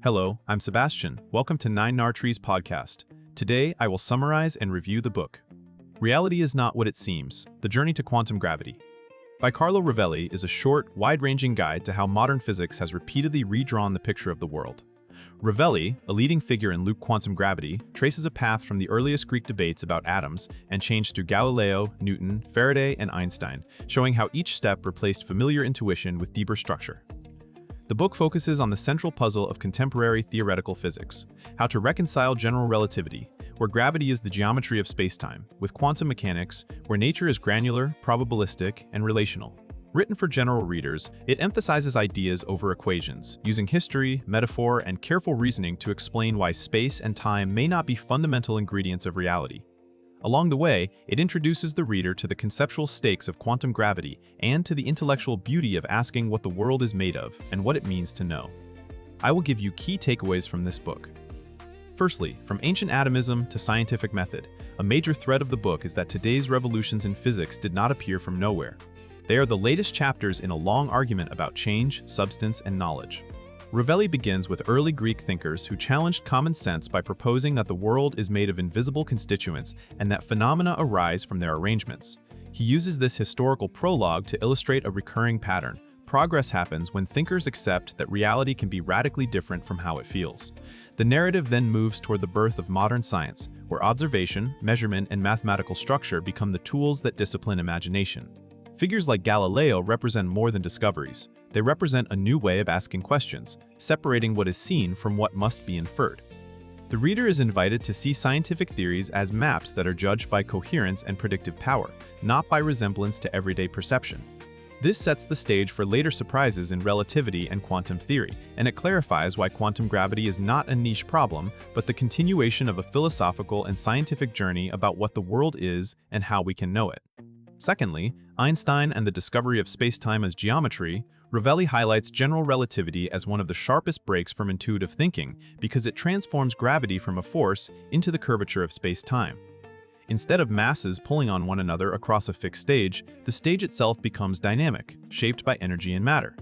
Hello, I'm Sebastian. Welcome to 9nar Trees podcast. Today, I will summarize and review the book. Reality is Not What It Seems: The Journey to Quantum Gravity by Carlo Rovelli is a short, wide-ranging guide to how modern physics has repeatedly redrawn the picture of the world. Rovelli, a leading figure in quantum gravity, traces a path from the earliest Greek debates about atoms and changed through Galileo, Newton, Faraday, and Einstein, showing how each step replaced familiar intuition with deeper structure. The book focuses on the central puzzle of contemporary theoretical physics: how to reconcile general relativity, where gravity is the geometry of spacetime, with quantum mechanics, where nature is granular, probabilistic, and relational. Written for general readers, it emphasizes ideas over equations, using history, metaphor, and careful reasoning to explain why space and time may not be fundamental ingredients of reality. Along the way, it introduces the reader to the conceptual stakes of quantum gravity and to the intellectual beauty of asking what the world is made of and what it means to know. I will give you key takeaways from this book. Firstly, from ancient atomism to scientific method, a major thread of the book is that today's revolutions in physics did not appear from nowhere. They are the latest chapters in a long argument about change, substance, and knowledge. Rovelli begins with early Greek thinkers who challenged common sense by proposing that the world is made of invisible constituents and that phenomena arise from their arrangements. He uses this historical prologue to illustrate a recurring pattern. Progress happens when thinkers accept that reality can be radically different from how it feels. The narrative then moves toward the birth of modern science, where observation, measurement, and mathematical structure become the tools that discipline imagination. Figures like Galileo represent more than discoveries. They represent a new way of asking questions, separating what is seen from what must be inferred. The reader is invited to see scientific theories as maps that are judged by coherence and predictive power, not by resemblance to everyday perception. This sets the stage for later surprises in relativity and quantum theory, and it clarifies why quantum gravity is not a niche problem, but the continuation of a philosophical and scientific journey about what the world is and how we can know it. Secondly, Einstein and the discovery of spacetime as geometry. Rovelli highlights general relativity as one of the sharpest breaks from intuitive thinking because it transforms gravity from a force into the curvature of space-time. Instead of masses pulling on one another across a fixed stage, the stage itself becomes dynamic, shaped by energy and matter.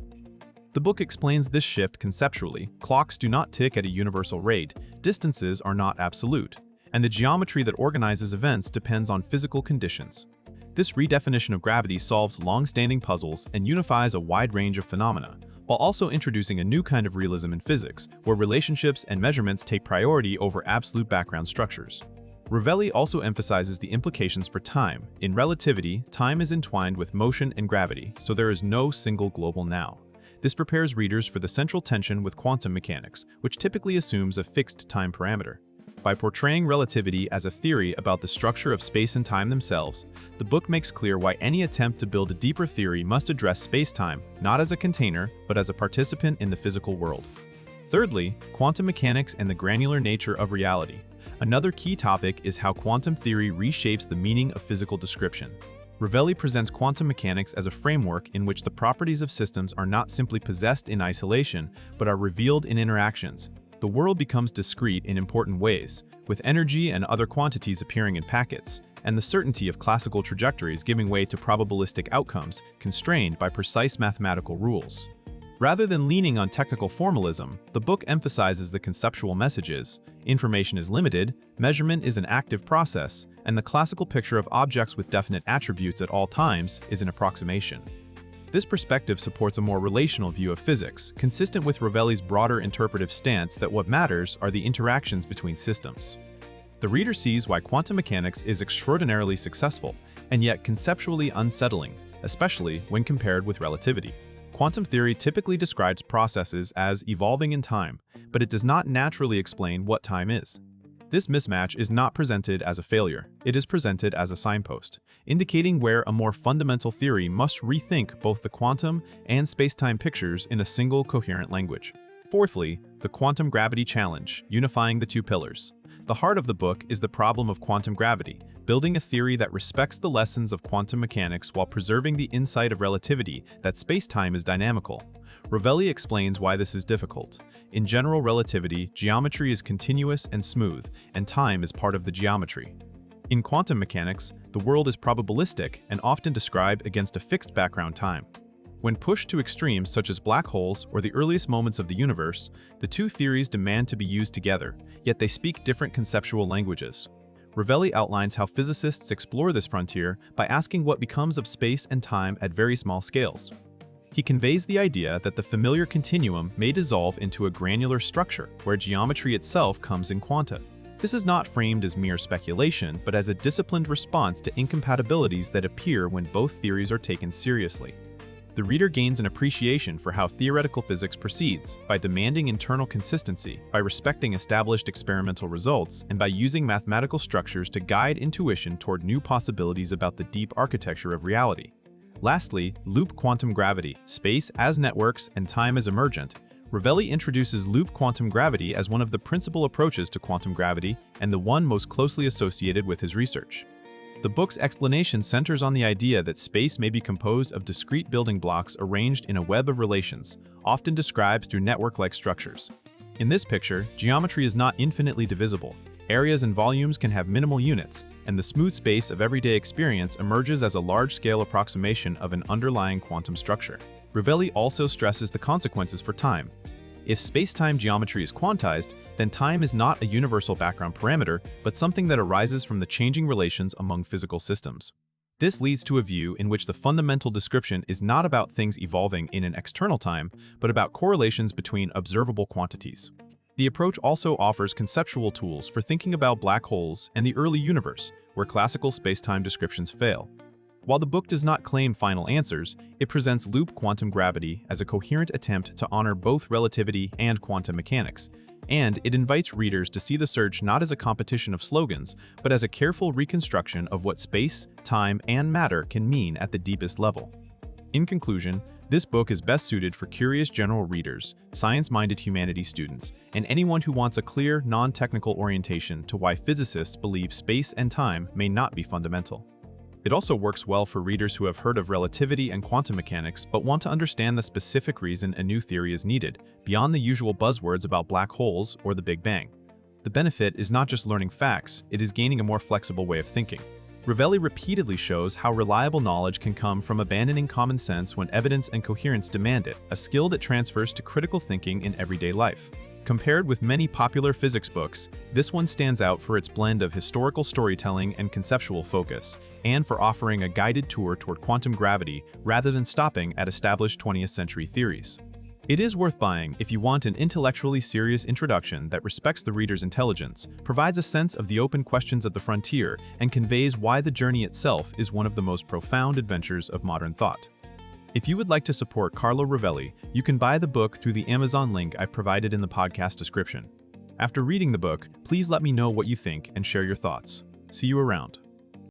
The book explains this shift conceptually. Clocks do not tick at a universal rate, distances are not absolute, and the geometry that organizes events depends on physical conditions. This redefinition of gravity solves long-standing puzzles and unifies a wide range of phenomena, while also introducing a new kind of realism in physics, where relationships and measurements take priority over absolute background structures. Rovelli also emphasizes the implications for time. In relativity, time is entwined with motion and gravity, so there is no single global now. This prepares readers for the central tension with quantum mechanics, which typically assumes a fixed time parameter. By portraying relativity as a theory about the structure of space and time themselves, the book makes clear why any attempt to build a deeper theory must address space-time not as a container, but as a participant in the physical world. Thirdly, quantum mechanics and the granular nature of reality. Another key topic is how quantum theory reshapes the meaning of physical description. Rovelli presents quantum mechanics as a framework in which the properties of systems are not simply possessed in isolation, but are revealed in interactions. The world becomes discrete in important ways, with energy and other quantities appearing in packets, and the certainty of classical trajectories giving way to probabilistic outcomes constrained by precise mathematical rules. Rather than leaning on technical formalism, the book emphasizes the conceptual messages. Information is limited, measurement is an active process, and the classical picture of objects with definite attributes at all times is an approximation. This perspective supports a more relational view of physics, consistent with Rovelli's broader interpretive stance that what matters are the interactions between systems. The reader sees why quantum mechanics is extraordinarily successful, and yet conceptually unsettling, especially when compared with relativity. Quantum theory typically describes processes as evolving in time, but it does not naturally explain what time is. This mismatch is not presented as a failure, it is presented as a signpost, indicating where a more fundamental theory must rethink both the quantum and spacetime pictures in a single coherent language. Fourthly, the quantum gravity challenge, unifying the two pillars. The heart of the book is the problem of quantum gravity, building a theory that respects the lessons of quantum mechanics while preserving the insight of relativity that spacetime is dynamical. Rovelli explains why this is difficult. In general relativity, geometry is continuous and smooth, and time is part of the geometry. In quantum mechanics, the world is probabilistic and often described against a fixed background time. When pushed to extremes such as black holes or the earliest moments of the universe, the two theories demand to be used together, yet they speak different conceptual languages. Rovelli outlines how physicists explore this frontier by asking what becomes of space and time at very small scales. He conveys the idea that the familiar continuum may dissolve into a granular structure where geometry itself comes in quanta. This is not framed as mere speculation, but as a disciplined response to incompatibilities that appear when both theories are taken seriously. The reader gains an appreciation for how theoretical physics proceeds, by demanding internal consistency, by respecting established experimental results, and by using mathematical structures to guide intuition toward new possibilities about the deep architecture of reality. Lastly, loop quantum gravity, space as networks and time as emergent. Rovelli introduces loop quantum gravity as one of the principal approaches to quantum gravity and the one most closely associated with his research. The book's explanation centers on the idea that space may be composed of discrete building blocks arranged in a web of relations, often described through network-like structures. In this picture, geometry is not infinitely divisible. Areas and volumes can have minimal units, and the smooth space of everyday experience emerges as a large-scale approximation of an underlying quantum structure. Rovelli also stresses the consequences for time. If space-time geometry is quantized, then time is not a universal background parameter, but something that arises from the changing relations among physical systems. This leads to a view in which the fundamental description is not about things evolving in an external time, but about correlations between observable quantities. The approach also offers conceptual tools for thinking about black holes and the early universe, where classical space-time descriptions fail. While the book does not claim final answers, it presents loop quantum gravity as a coherent attempt to honor both relativity and quantum mechanics, and it invites readers to see the search not as a competition of slogans, but as a careful reconstruction of what space, time, and matter can mean at the deepest level. In conclusion, this book is best suited for curious general readers, science-minded humanities students, and anyone who wants a clear, non-technical orientation to why physicists believe space and time may not be fundamental. It also works well for readers who have heard of relativity and quantum mechanics but want to understand the specific reason a new theory is needed, beyond the usual buzzwords about black holes or the Big Bang. The benefit is not just learning facts, it is gaining a more flexible way of thinking. Rovelli repeatedly shows how reliable knowledge can come from abandoning common sense when evidence and coherence demand it, a skill that transfers to critical thinking in everyday life. Compared with many popular physics books, this one stands out for its blend of historical storytelling and conceptual focus, and for offering a guided tour toward quantum gravity rather than stopping at established 20th century theories. It is worth buying if you want an intellectually serious introduction that respects the reader's intelligence, provides a sense of the open questions at the frontier, and conveys why the journey itself is one of the most profound adventures of modern thought. If you would like to support Carlo Rovelli, you can buy the book through the Amazon link I've provided in the podcast description. After reading the book, please let me know what you think and share your thoughts. See you around.